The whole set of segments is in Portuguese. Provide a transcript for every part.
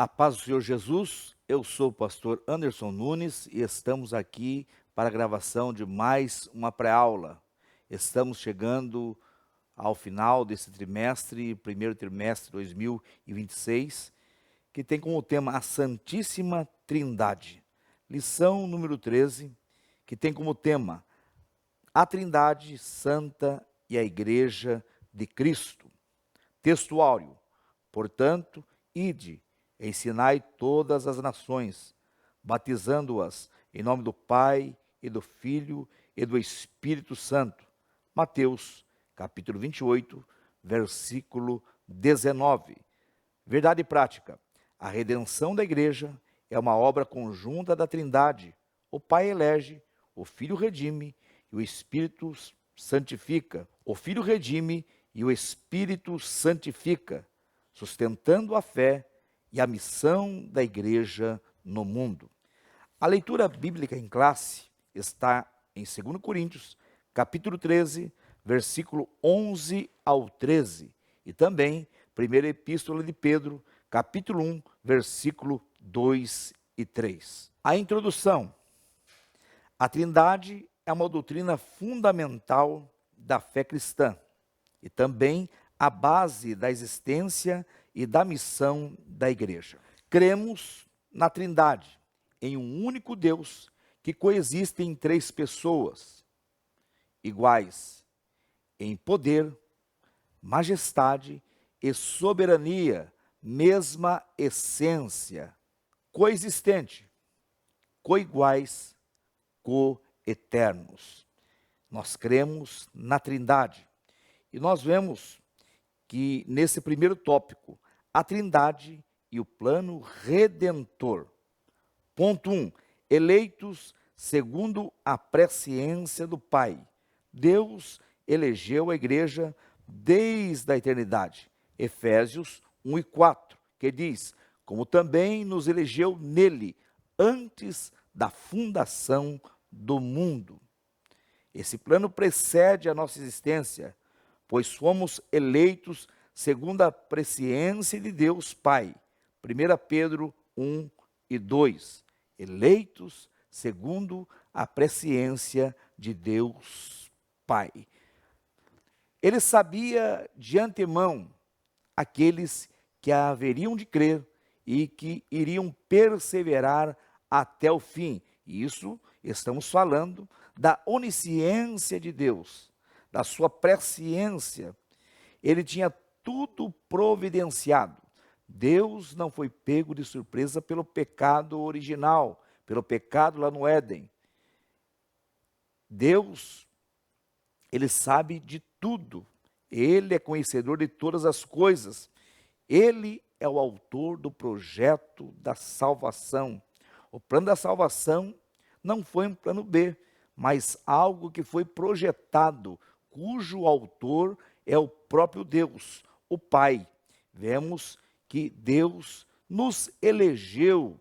A paz do Senhor Jesus, eu sou o pastor Anderson Nunes e estamos aqui para a gravação de mais uma pré-aula. Estamos chegando ao final desse trimestre, primeiro trimestre 2026, que tem como tema a Santíssima Trindade. Lição número 13, que tem como tema a Trindade Santa e a Igreja de Cristo. Textuário, portanto, ide, ensinai todas as nações, batizando-as em nome do Pai, e do Filho, e do Espírito Santo. Mateus, capítulo 28, versículo 19. Verdade prática. A redenção da igreja é uma obra conjunta da Trindade. O Pai elege, o Filho redime e o Espírito santifica. O Filho redime e o Espírito santifica, sustentando a fé e a missão da igreja no mundo. A leitura bíblica em classe está em 2 Coríntios, capítulo 13, versículo 11 ao 13, e também 1ª Epístola de Pedro, capítulo 1, versículo 2 e 3. A introdução. A Trindade é uma doutrina fundamental da fé cristã e também a base da existência e da missão da igreja. Cremos na Trindade, em um único Deus que coexiste em três pessoas, iguais em poder, majestade e soberania, mesma essência, coexistente, coiguais, coeternos. Nós cremos na Trindade e nós vemos que nesse primeiro tópico, a Trindade e o plano redentor. Ponto 1. Eleitos segundo a presciência do Pai. Deus elegeu a igreja desde a eternidade. Efésios 1 e 4, que diz, como também nos elegeu nele, antes da fundação do mundo. Esse plano precede a nossa existência, pois fomos eleitos segundo a presciência de Deus Pai. 1 Pedro 1 e 2. Eleitos segundo a presciência de Deus Pai. Ele sabia de antemão aqueles que haveriam de crer e que iriam perseverar até o fim. Isso estamos falando da onisciência de Deus, da sua presciência. Ele tinha tudo providenciado. Deus não foi pego de surpresa pelo pecado original, pelo pecado lá no Éden. Deus, ele sabe de tudo. Ele é conhecedor de todas as coisas. Ele é o autor do projeto da salvação. O plano da salvação não foi um plano B, mas algo que foi projetado, cujo autor é o próprio Deus, o Pai. Vemos que Deus nos elegeu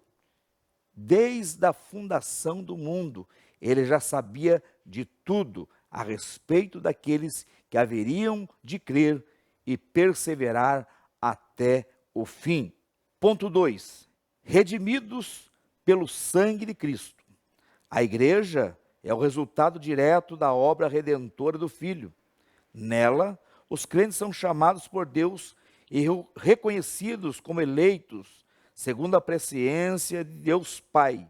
desde a fundação do mundo. Ele já sabia de tudo a respeito daqueles que haveriam de crer e perseverar até o fim. Ponto 2. Redimidos pelo sangue de Cristo. A igreja é o resultado direto da obra redentora do Filho. Nela, os crentes são chamados por Deus e reconhecidos como eleitos, segundo a presciência de Deus Pai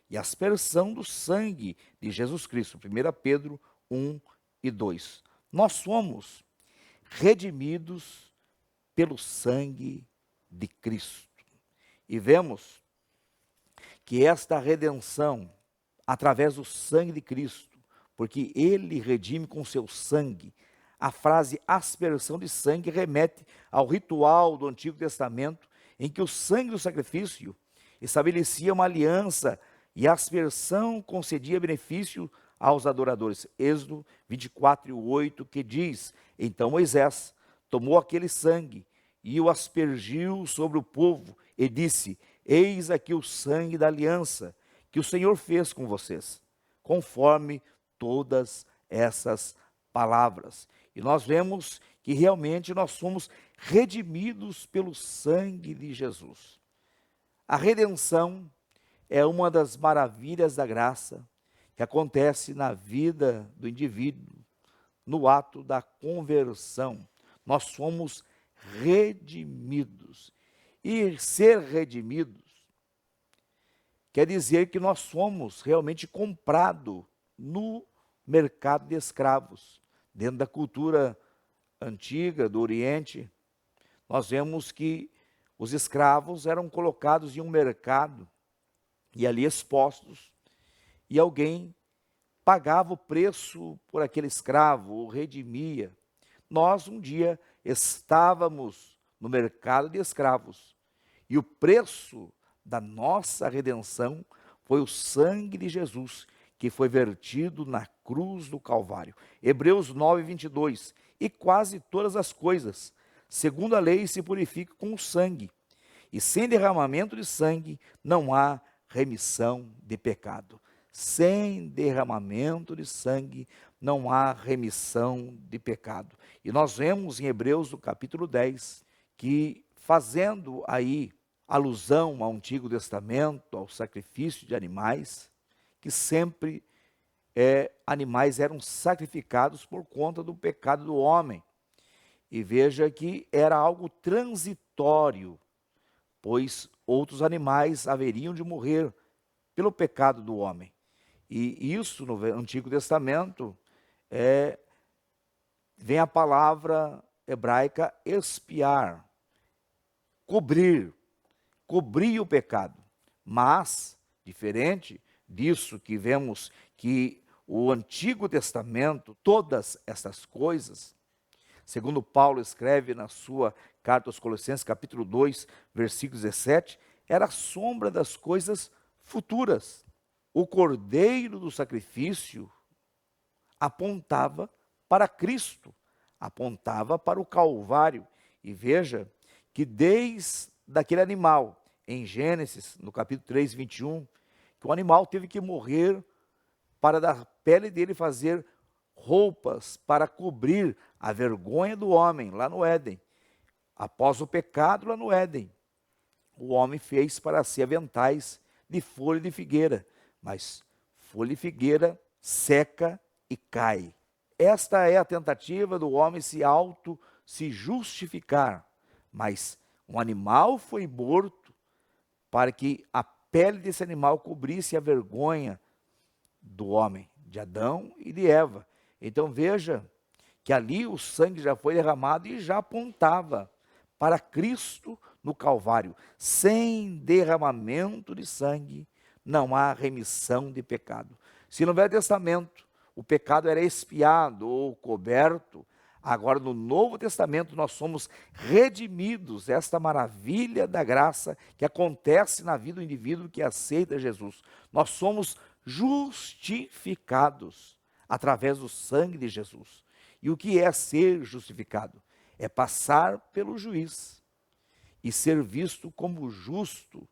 e a aspersão do sangue de Jesus Cristo. 1 Pedro 1 e 2. Nós somos redimidos pelo sangue de Cristo. E vemos que esta redenção, através do sangue de Cristo, porque ele redime com seu sangue. A frase aspersão de sangue remete ao ritual do Antigo Testamento, em que o sangue do sacrifício estabelecia uma aliança e a aspersão concedia benefício aos adoradores. Êxodo 24:8, que diz, então Moisés tomou aquele sangue e o aspergiu sobre o povo e disse, eis aqui o sangue da aliança que o Senhor fez com vocês, conforme todas essas palavras. E nós vemos que realmente nós somos redimidos pelo sangue de Jesus. A redenção é uma das maravilhas da graça que acontece na vida do indivíduo, no ato da conversão. Nós somos redimidos. E ser redimidos quer dizer que nós somos realmente comprados no mercado de escravos. Dentro da cultura antiga do Oriente, nós vemos que os escravos eram colocados em um mercado e ali expostos, e alguém pagava o preço por aquele escravo, o redimia. Nós um dia estávamos no mercado de escravos, e o preço da nossa redenção foi o sangue de Jesus, que foi vertido na cruz do Calvário. Hebreus 9, 22. E quase todas as coisas, segundo a lei, se purificam com o sangue, e sem derramamento de sangue não há remissão de pecado. Sem derramamento de sangue não há remissão de pecado. E nós vemos em Hebreus, no capítulo 10, que fazendo aí alusão ao Antigo Testamento, ao sacrifício de animais, que sempre animais eram sacrificados por conta do pecado do homem. E veja que era algo transitório, pois outros animais haveriam de morrer pelo pecado do homem. E isso no Antigo Testamento vem a palavra hebraica expiar, cobrir o pecado. Mas, diferente disso que vemos que o Antigo Testamento, todas essas coisas, segundo Paulo escreve na sua carta aos Colossenses, capítulo 2, versículo 17, era a sombra das coisas futuras. O cordeiro do sacrifício apontava para Cristo, apontava para o Calvário. E veja que desde daquele animal, em Gênesis, no capítulo 3, 21, que o animal teve que morrer para da pele dele fazer roupas para cobrir a vergonha do homem lá no Éden. Após o pecado lá no Éden, o homem fez para si aventais de folha de figueira, mas folha de figueira seca e cai. Esta é a tentativa do homem se justificar, mas um animal foi morto para que a pele desse animal cobrisse a vergonha do homem, de Adão e de Eva. Então veja que ali o sangue já foi derramado e já apontava para Cristo no Calvário. Sem derramamento de sangue não há remissão de pecado. Se no Velho Testamento o pecado era expiado ou coberto, agora no Novo Testamento nós somos redimidos, esta maravilha da graça que acontece na vida do indivíduo que aceita Jesus. Nós somos justificados através do sangue de Jesus. E o que é ser justificado? É passar pelo juiz e ser visto como justo.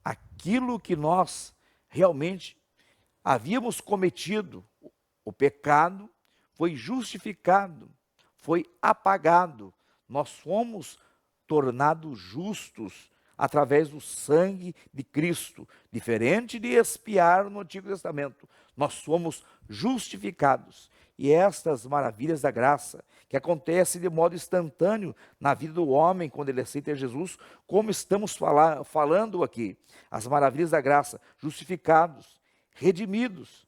Aquilo que nós realmente havíamos cometido, o pecado, foi justificado, foi apagado. Nós fomos tornados justos através do sangue de Cristo. Diferente de expiar no Antigo Testamento, nós somos justificados. E estas maravilhas da graça, que acontecem de modo instantâneo na vida do homem, quando ele aceita Jesus, como estamos falando aqui, as maravilhas da graça, justificados, redimidos,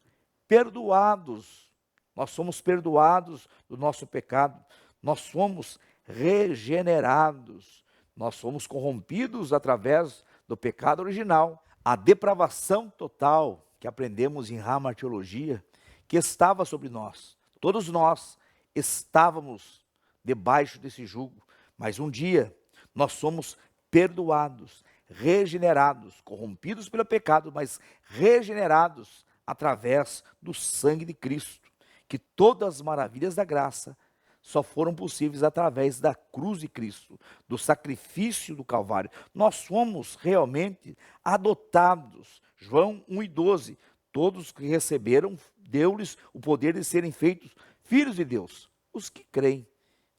perdoados. Nós somos perdoados do nosso pecado, nós somos regenerados, nós somos corrompidos através do pecado original. A depravação total, que aprendemos em Hamartiologia, que estava sobre nós. Todos nós estávamos debaixo desse jugo, mas um dia nós somos perdoados, regenerados, corrompidos pelo pecado, mas regenerados através do sangue de Cristo, que todas as maravilhas da graça só foram possíveis através da cruz de Cristo, do sacrifício do Calvário. Nós somos realmente adotados. João 1,12, todos que receberam, deu-lhes o poder de serem feitos filhos de Deus, os que creem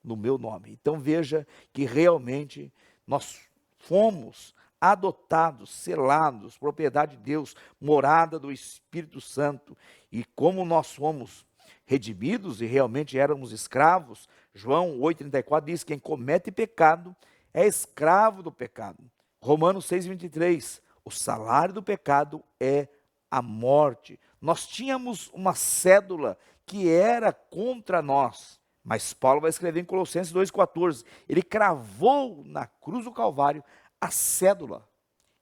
no meu nome. Então veja que realmente nós fomos adotados, selados, propriedade de Deus, morada do Espírito Santo. E como nós fomos redimidos e realmente éramos escravos, João 8,34 diz: quem comete pecado é escravo do pecado. Romanos 6,23, o salário do pecado é a morte. Nós tínhamos uma cédula que era contra nós, mas Paulo vai escrever em Colossenses 2,14, ele cravou na cruz do Calvário a cédula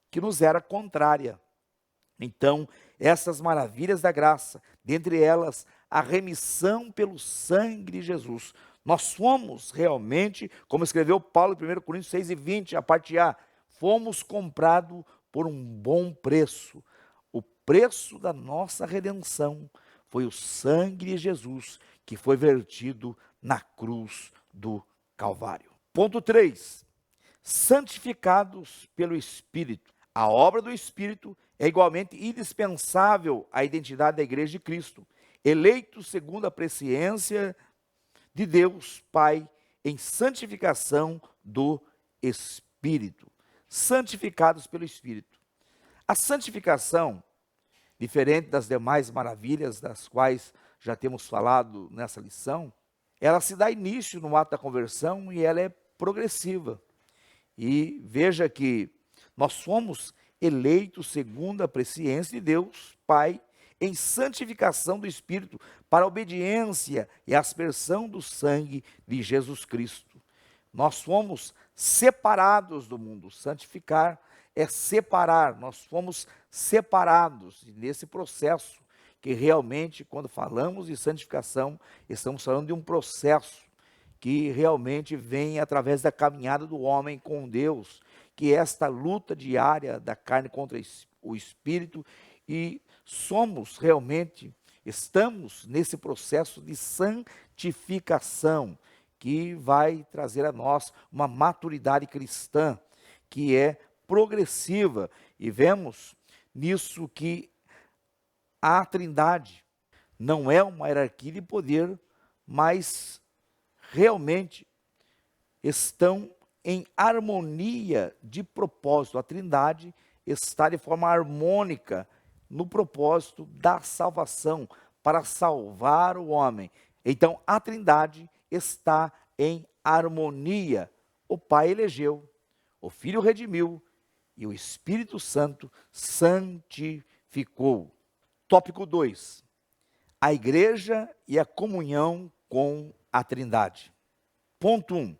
que nos era contrária. Então, essas maravilhas da graça, dentre elas, a remissão pelo sangue de Jesus. Nós fomos realmente, como escreveu Paulo em 1 Coríntios 6,20, a parte A, fomos comprados por um bom preço. O preço da nossa redenção foi o sangue de Jesus, que foi vertido na cruz do Calvário. Ponto 3. Santificados pelo Espírito. A obra do Espírito é igualmente indispensável à identidade da igreja de Cristo, eleitos segundo a presciência de Deus Pai em santificação do Espírito. Santificados pelo Espírito. A santificação, diferente das demais maravilhas das quais já temos falado nessa lição, ela se dá início no ato da conversão e ela é progressiva. E veja que nós fomos eleitos segundo a presciência de Deus Pai em santificação do Espírito para a obediência e a aspersão do sangue de Jesus Cristo. Nós fomos separados do mundo. Santificar é separar. Nós fomos separados. E nesse processo, que realmente, quando falamos de santificação, estamos falando de um processo que realmente vem através da caminhada do homem com Deus, que é esta luta diária da carne contra o Espírito, e estamos nesse processo de santificação, que vai trazer a nós uma maturidade cristã, que é progressiva, e vemos nisso que a Trindade não é uma hierarquia de poder, mas realmente estão em harmonia de propósito. A Trindade está de forma harmônica no propósito da salvação, para salvar o homem. Então, a Trindade está em harmonia. O Pai elegeu, o Filho redimiu e o Espírito Santo santificou. Tópico 2. A igreja e a comunhão com a Trindade. Ponto 1.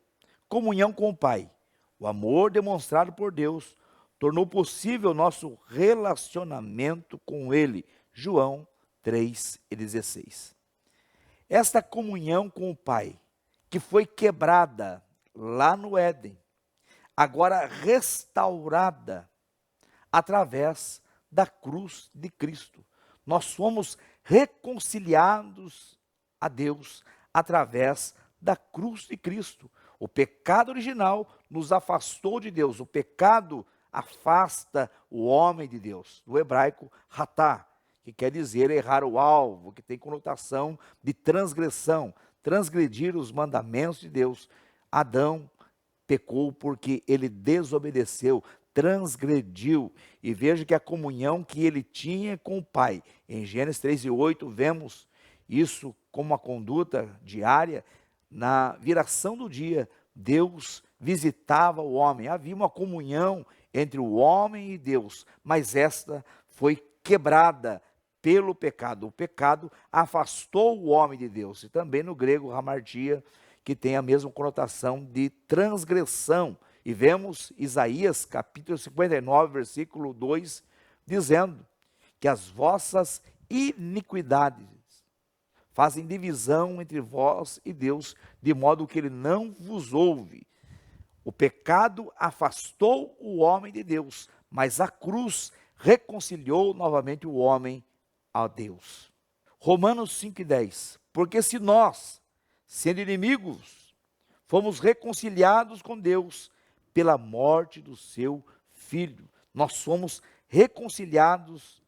Comunhão com o Pai. O amor demonstrado por Deus tornou possível nosso relacionamento com Ele. João 3,16. Esta comunhão com o Pai, que foi quebrada lá no Éden, agora restaurada através da cruz de Cristo. Nós fomos reconciliados a Deus através da cruz de Cristo. O pecado original nos afastou de Deus. O pecado afasta o homem de Deus. Do hebraico, ratá, que quer dizer errar o alvo, que tem conotação de transgressão, transgredir os mandamentos de Deus. Adão pecou porque ele desobedeceu, transgrediu. E veja que a comunhão que ele tinha com o Pai, em Gênesis 3:8, vemos isso como uma conduta diária. Na viração do dia, Deus visitava o homem. Havia uma comunhão entre o homem e Deus, mas esta foi quebrada pelo pecado. O pecado afastou o homem de Deus. E também no grego, hamartia, que tem a mesma conotação de transgressão. E vemos Isaías capítulo 59, versículo 2, dizendo que as vossas iniquidades fazem divisão entre vós e Deus, de modo que ele não vos ouve. O pecado afastou o homem de Deus, mas a cruz reconciliou novamente o homem a Deus. Romanos 5,10. Porque se nós, sendo inimigos, fomos reconciliados com Deus pela morte do seu Filho, nós somos reconciliados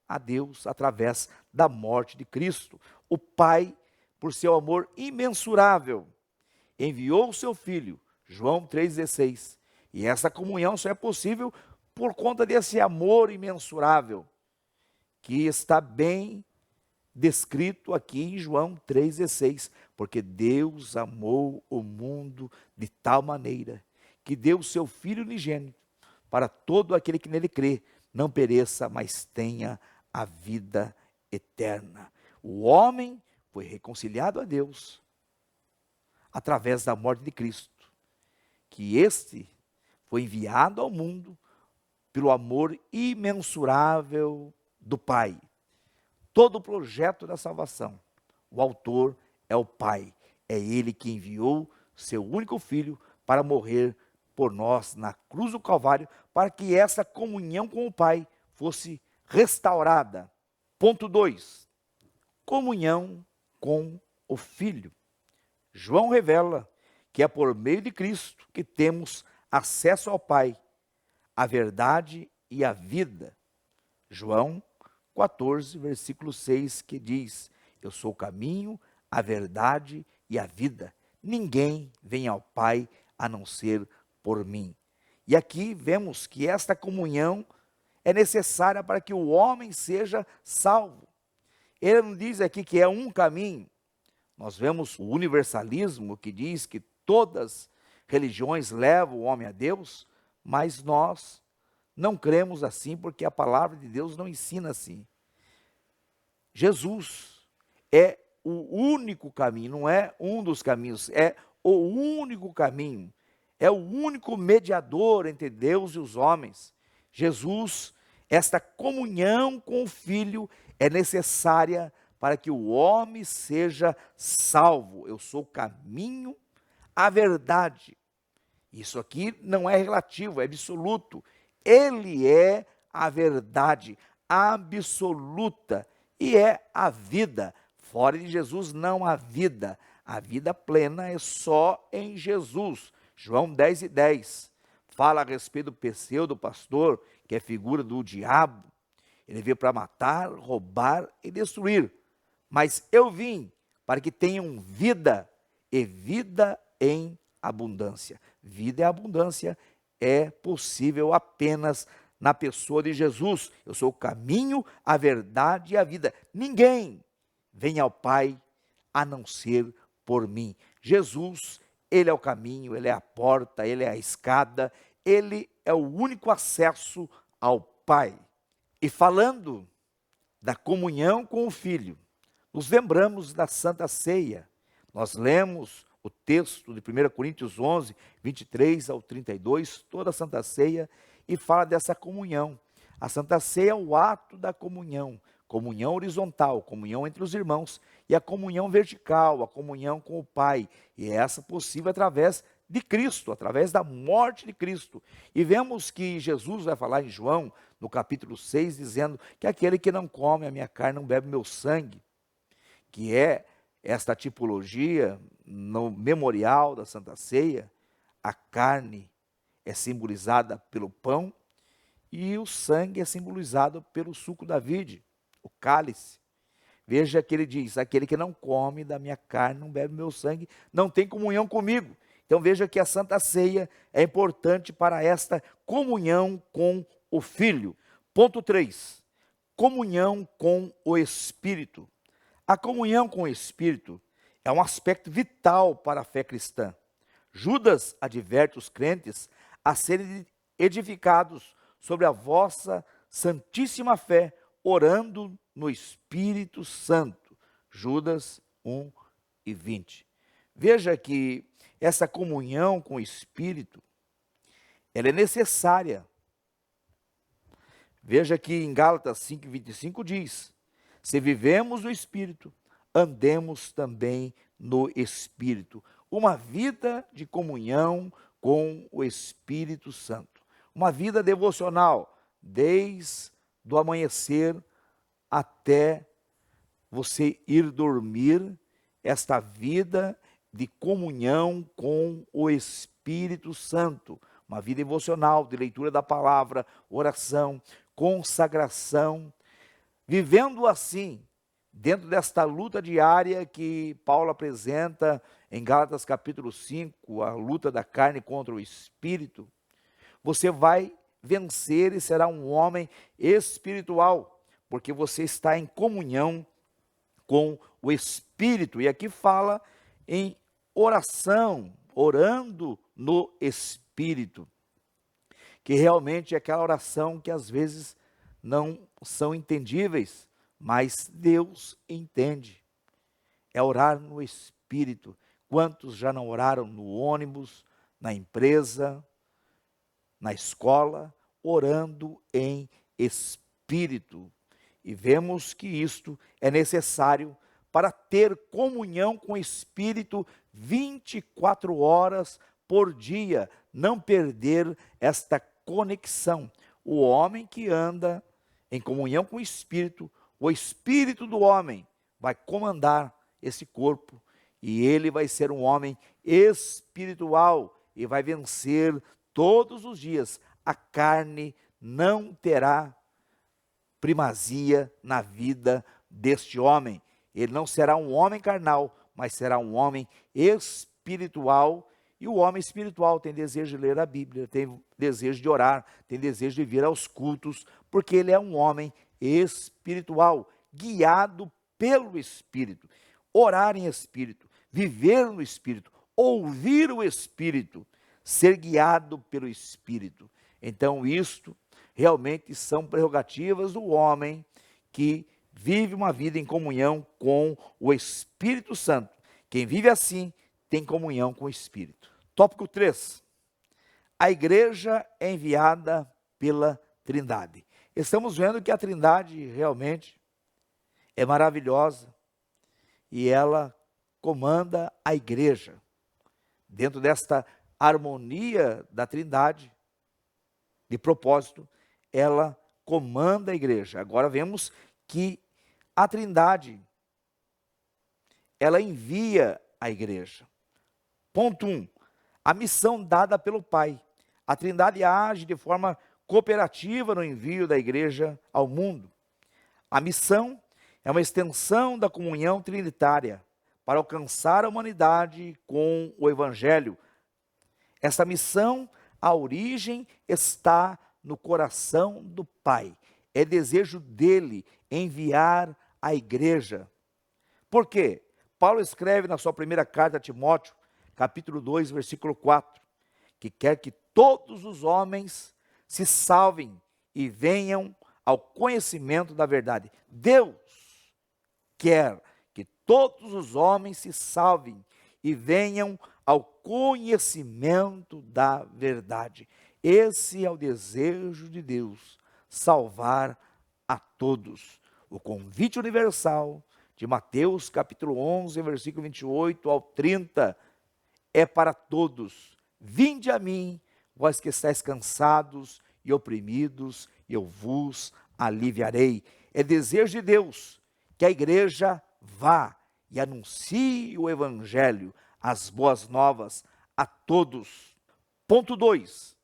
a Deus através da morte de Cristo. O Pai, por seu amor imensurável, enviou o seu Filho, João 3,16. E essa comunhão só é possível por conta desse amor imensurável, que está bem descrito aqui em João 3,16, porque Deus amou o mundo de tal maneira, que deu o seu Filho unigênito, para todo aquele que nele crê, não pereça, mas tenha a vida eterna. O homem foi reconciliado a Deus, através da morte de Cristo, que este foi enviado ao mundo pelo amor imensurável do Pai. Todo o projeto da salvação, o autor é o Pai. É Ele que enviou seu único Filho para morrer por nós na cruz do Calvário, para que essa comunhão com o Pai fosse restaurada. Ponto 2. Comunhão com o Filho. João revela que é por meio de Cristo que temos acesso ao Pai, a verdade e a vida. João 14, versículo 6, que diz: eu sou o caminho, a verdade e a vida. Ninguém vem ao Pai a não ser por mim. E aqui vemos que esta comunhão é necessária para que o homem seja salvo. Ele não diz aqui que é um caminho. Nós vemos o universalismo que diz que todas religiões levam o homem a Deus, mas nós não cremos assim, porque a palavra de Deus não ensina assim. Jesus é o único caminho, não é um dos caminhos, é o único caminho, é o único mediador entre Deus e os homens. Jesus, esta comunhão com o Filho é necessária para que o homem seja salvo. Eu sou o caminho, a verdade. Isso aqui não é relativo, é absoluto. Ele é a verdade absoluta e é a vida. Fora de Jesus não há vida. A vida plena é só em Jesus. João 10:10 fala a respeito do pseudo pastor, que é figura do diabo. Ele veio para matar, roubar e destruir. Mas eu vim para que tenham vida e vida em abundância. Vida e abundância é possível apenas na pessoa de Jesus. Eu sou o caminho, a verdade e a vida. Ninguém vem ao Pai a não ser por mim. Jesus, Ele é o caminho, Ele é a porta, Ele é a escada, Ele é o único acesso ao Pai. E falando da comunhão com o Filho, nos lembramos da Santa Ceia. Nós lemos o texto de 1 Coríntios 11, 23 ao 32, toda a Santa Ceia, e fala dessa comunhão. A Santa Ceia é o ato da comunhão, comunhão horizontal, comunhão entre os irmãos, e a comunhão vertical, a comunhão com o Pai, e é essa possível através de Cristo, através da morte de Cristo. E vemos que Jesus vai falar em João, no capítulo 6, dizendo que aquele que não come a minha carne, não bebe meu sangue, que é esta tipologia no memorial da Santa Ceia. A carne é simbolizada pelo pão e o sangue é simbolizado pelo suco da vide, o cálice. Veja que ele diz: aquele que não come da minha carne, não bebe meu sangue, não tem comunhão comigo. Então veja que a Santa Ceia é importante para esta comunhão com o Filho. Ponto 3. Comunhão com o Espírito. A comunhão com o Espírito é um aspecto vital para a fé cristã. Judas adverte os crentes a serem edificados sobre a vossa santíssima fé, orando no Espírito Santo. Judas 1:20. Veja que essa comunhão com o Espírito, ela é necessária. Veja que em Gálatas 5:25 diz: se vivemos no Espírito, andemos também no Espírito. Uma vida de comunhão com o Espírito Santo. Uma vida devocional, desde o amanhecer até você ir dormir, esta vida de comunhão com o Espírito Santo. Uma vida devocional, de leitura da palavra, oração, consagração. Vivendo assim, dentro desta luta diária que Paulo apresenta em Gálatas capítulo 5, a luta da carne contra o Espírito, você vai vencer e será um homem espiritual, porque você está em comunhão com o Espírito. E aqui fala em oração, orando no Espírito, que realmente é aquela oração que às vezes não são entendíveis, mas Deus entende. É orar no Espírito. Quantos já não oraram no ônibus, na empresa, na escola, orando em Espírito? E vemos que isto é necessário para ter comunhão com o Espírito 24 horas por dia, não perder esta conexão. O homem que anda em comunhão com o Espírito do homem vai comandar esse corpo, e ele vai ser um homem espiritual, e vai vencer todos os dias. A carne não terá primazia na vida deste homem. Ele não será um homem carnal, mas será um homem espiritual. E o homem espiritual tem desejo de ler a Bíblia, tem desejo de orar, tem desejo de vir aos cultos, porque ele é um homem espiritual, guiado pelo Espírito. Orar em Espírito, viver no Espírito, ouvir o Espírito, ser guiado pelo Espírito. Então isto realmente são prerrogativas do homem que vive uma vida em comunhão com o Espírito Santo. Quem vive assim tem comunhão com o Espírito. Tópico 3. A igreja é enviada pela Trindade. Estamos vendo que a Trindade realmente é maravilhosa e ela comanda a igreja. Dentro desta harmonia da Trindade, de propósito, ela comanda a igreja. Agora vemos que a Trindade, ela envia a igreja. Ponto 1. A missão dada pelo Pai. A Trindade age de forma cooperativa no envio da igreja ao mundo. A missão é uma extensão da comunhão trinitária para alcançar a humanidade com o Evangelho. Essa missão, a origem está no coração do Pai. É desejo dele enviar a igreja. Por quê? Paulo escreve na sua primeira carta a Timóteo, capítulo 2, versículo 4, que quer que todos os homens se salvem e venham ao conhecimento da verdade. Deus quer que todos os homens se salvem e venham ao conhecimento da verdade. Esse é o desejo de Deus, salvar a todos. O convite universal de Mateus capítulo 11, versículo 28 ao 30, é para todos. Vinde a mim, vós que estáis cansados e oprimidos, e eu vos aliviarei. É desejo de Deus que a igreja vá e anuncie o Evangelho, as boas novas a todos. Ponto 2.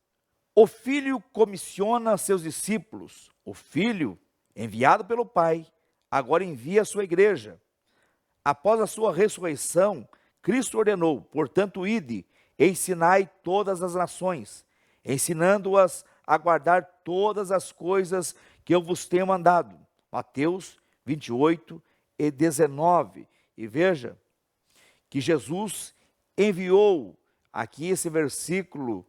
O Filho comissiona seus discípulos. O Filho, enviado pelo Pai, agora envia a sua igreja. Após a sua ressurreição, Cristo ordenou: portanto, ide, ensinai todas as nações, ensinando-as a guardar todas as coisas que eu vos tenho mandado. Mateus 28 e 19. E veja que Jesus enviou, aqui esse versículo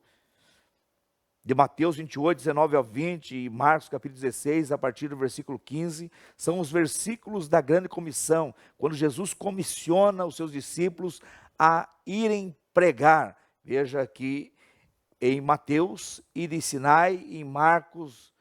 de Mateus 28, 19 ao 20, e Marcos capítulo 16, a partir do versículo 15, são os versículos da grande comissão, quando Jesus comissiona os seus discípulos a irem pregar. Veja que em Mateus, ide e ensinai, em Marcos,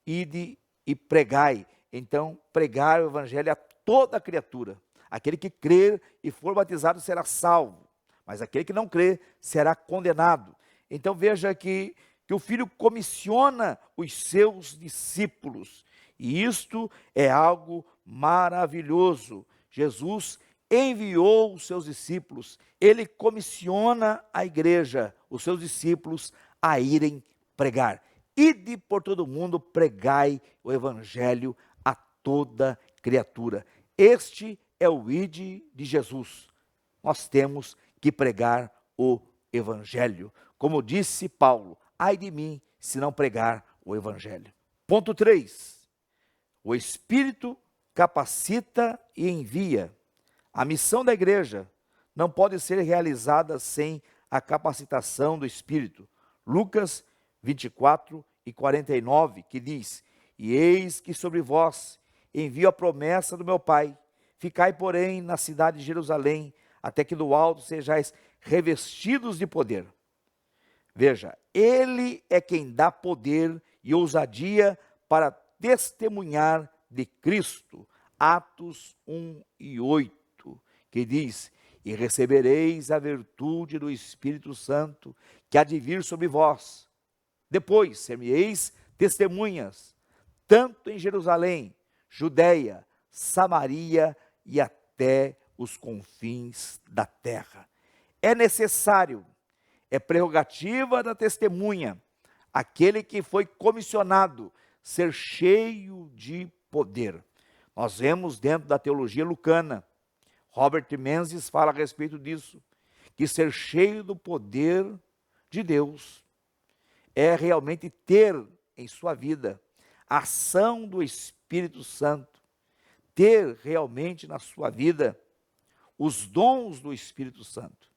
ide e pregai. Então, pregar o evangelho a toda criatura. Aquele que crer e for batizado será salvo, mas aquele que não crer será condenado. Então veja que o Filho comissiona os seus discípulos, e isto é algo maravilhoso. Jesus enviou os seus discípulos, ele comissiona a igreja, os seus discípulos, a irem pregar. Ide por todo mundo, pregai o evangelho a toda criatura. Este é o ide de Jesus. Nós temos que pregar o evangelho. Como disse Paulo: ai de mim se não pregar o Evangelho. Ponto 3. O Espírito capacita e envia. A missão da igreja não pode ser realizada sem a capacitação do Espírito. Lucas 24:49, que diz: E eis que sobre vós envio a promessa do meu Pai. Ficai, porém, na cidade de Jerusalém, até que do alto sejais revestidos de poder. Veja, ele é quem dá poder e ousadia para testemunhar de Cristo. Atos 1:8, que diz: E recebereis a virtude do Espírito Santo, que há de vir sobre vós. Depois ser-me-eis testemunhas, tanto em Jerusalém, Judeia, Samaria e até os confins da terra. É necessário, é prerrogativa da testemunha, aquele que foi comissionado, ser cheio de poder. Nós vemos dentro da teologia lucana, Robert Menzies fala a respeito disso, que ser cheio do poder de Deus é realmente ter em sua vida a ação do Espírito Santo, ter realmente na sua vida os dons do Espírito Santo.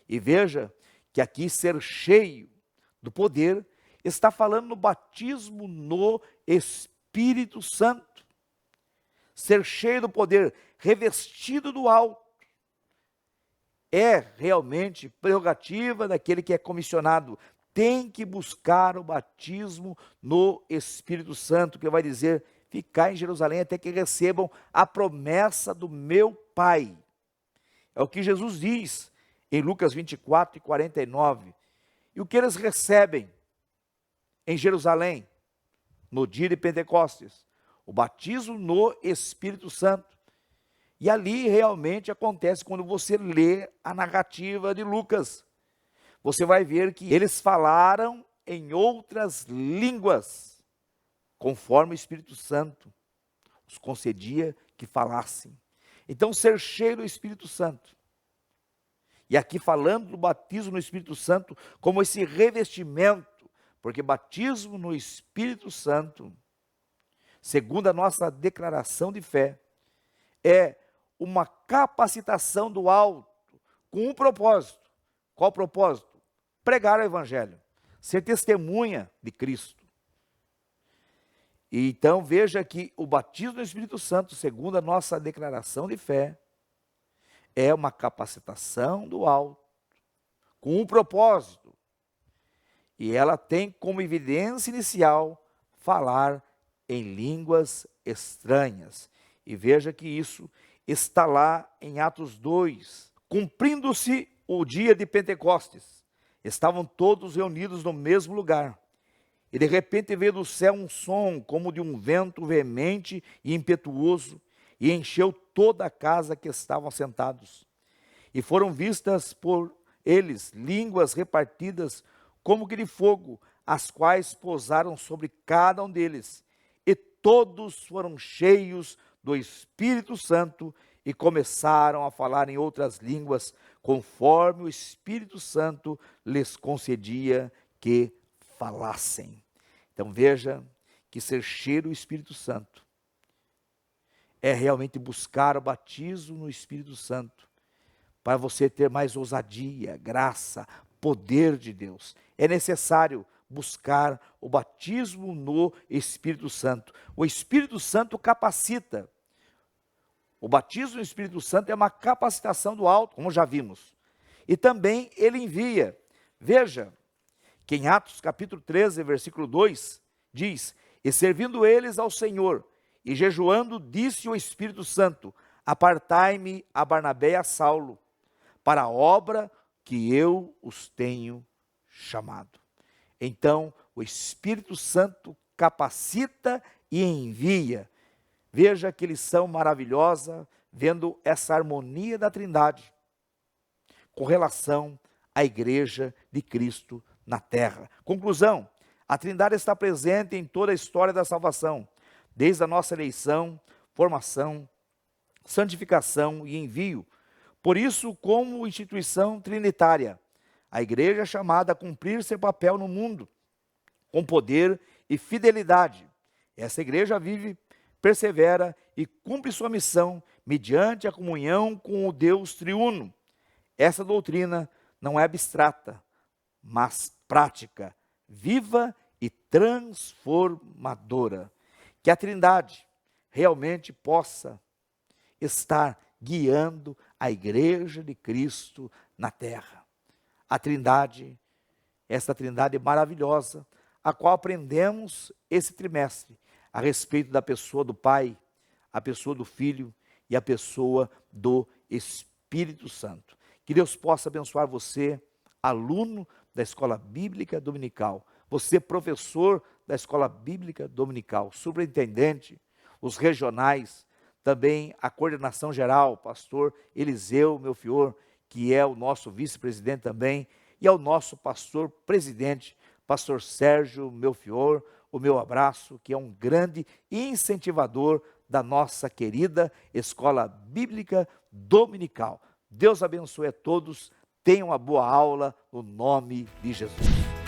E veja que aqui ser cheio do poder está falando no batismo no Espírito Santo. Ser cheio do poder, revestido do alto, é realmente prerrogativa daquele que é comissionado. Tem que buscar o batismo no Espírito Santo, que vai dizer: ficar em Jerusalém até que recebam a promessa do meu Pai. É o que Jesus diz em Lucas 24:49. E o que eles recebem em Jerusalém, no dia de Pentecostes? O batismo no Espírito Santo. E ali realmente acontece quando você lê a narrativa de Lucas. Você vai ver que eles falaram em outras línguas, conforme o Espírito Santo os concedia que falassem. Então, ser cheio do Espírito Santo. E aqui falando do batismo no Espírito Santo como esse revestimento, porque batismo no Espírito Santo, segundo a nossa declaração de fé, é uma capacitação do alto, com um propósito. Qual propósito? Pregar o Evangelho, ser testemunha de Cristo. E então veja que o batismo no Espírito Santo, segundo a nossa declaração de fé, é uma capacitação do alto, com um propósito. E ela tem como evidência inicial falar em línguas estranhas. E veja que isso está lá em Atos 2. Cumprindo-se o dia de Pentecostes, estavam todos reunidos no mesmo lugar. E de repente veio do céu um som como de um vento veemente e impetuoso, e encheu toda a casa que estavam sentados. E foram vistas por eles línguas repartidas como que de fogo, as quais pousaram sobre cada um deles. E todos foram cheios do Espírito Santo e começaram a falar em outras línguas, conforme o Espírito Santo lhes concedia que falassem. Então veja que ser cheio do Espírito Santo é realmente buscar o batismo no Espírito Santo, para você ter mais ousadia, graça, poder de Deus. É necessário buscar o batismo no Espírito Santo. O Espírito Santo capacita. O batismo no Espírito Santo é uma capacitação do alto, como já vimos. E também ele envia. Veja que em Atos capítulo 13, versículo 2, diz: E servindo eles ao Senhor, e jejuando, disse o Espírito Santo: Apartai-me a Barnabé e a Saulo, para a obra que eu os tenho chamado. Então, o Espírito Santo capacita e envia. Veja que lição maravilhosa, vendo essa harmonia da Trindade, com relação à igreja de Cristo na terra. Conclusão: a Trindade está presente em toda a história da salvação, desde a nossa eleição, formação, santificação e envio. Por isso, como instituição trinitária, a igreja é chamada a cumprir seu papel no mundo, com poder e fidelidade. Essa igreja vive, persevera e cumpre sua missão mediante a comunhão com o Deus triuno. Essa doutrina não é abstrata, mas prática, viva e transformadora. Que a Trindade realmente possa estar guiando a igreja de Cristo na terra. A Trindade, essa Trindade maravilhosa, a qual aprendemos esse trimestre, a respeito da pessoa do Pai, a pessoa do Filho e a pessoa do Espírito Santo. Que Deus possa abençoar você, aluno da Escola Bíblica Dominical, você, professor da Escola Bíblica Dominical, superintendente, os regionais, também a coordenação geral, pastor Eliseu Melfior, que é o nosso vice-presidente também, e ao nosso pastor presidente, pastor Sérgio Melfior, o meu abraço, que é um grande incentivador da nossa querida Escola Bíblica Dominical. Deus abençoe a todos, tenham uma boa aula no nome de Jesus.